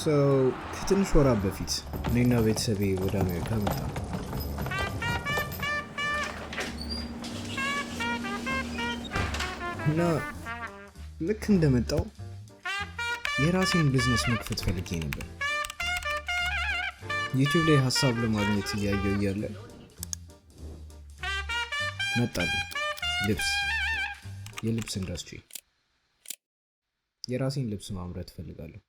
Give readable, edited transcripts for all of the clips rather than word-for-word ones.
ከትንሽ ወራት በፊት እኔና ቤተሰቤ ወደ አሜሪካ መጣ እና ልክ እንደመጣው የራሴን ቢዝነስ መክፈት ፈልጌ ነበር። ዩቲዩብ ላይ ሀሳብ ለማግኘት እያየሁ እያለ መጣልኝ የልብስ ኢንዱስትሪ። የራሴን ልብስ ማምረት ፈልጋለሁ።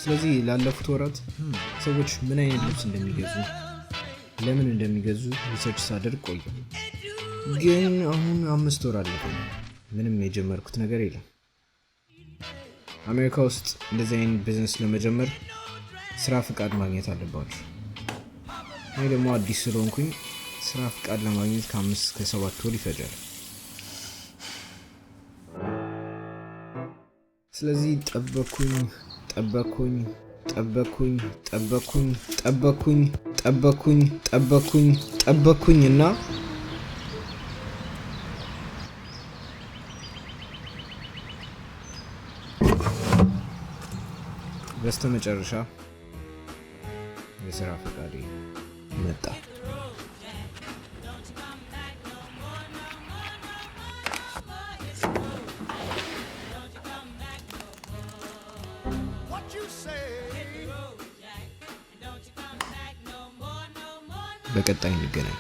ስለዚህ ላለፉት ወራት ሰዎች ምን አይነት ልብስ እንደሚገዙ ለምን እንደሚገዙ ሪሰርች ሳደርግ ቆየሁ። ግን አሁን 5 ወር አለፈኝ። ምንም የጀመርኩት ነገር የለም። አሜሪካ ውስጥ እንደዚህ አይነት ቢዝነስ ለመጀመር ስራ ፍቃድ ማግኘት አለባችሁ። እኔ ደግሞ አዲስ ስለሆንኩኝ ስራ ፍቃድ ለማግኘት ከ5 እስከ 7 ወር ይፈጃል። ስለዚህ ጠበኩኝ እና በስተመጨረሻ የስራ ፈቃዴ መጣ። በቀጣይ እንገናኝ።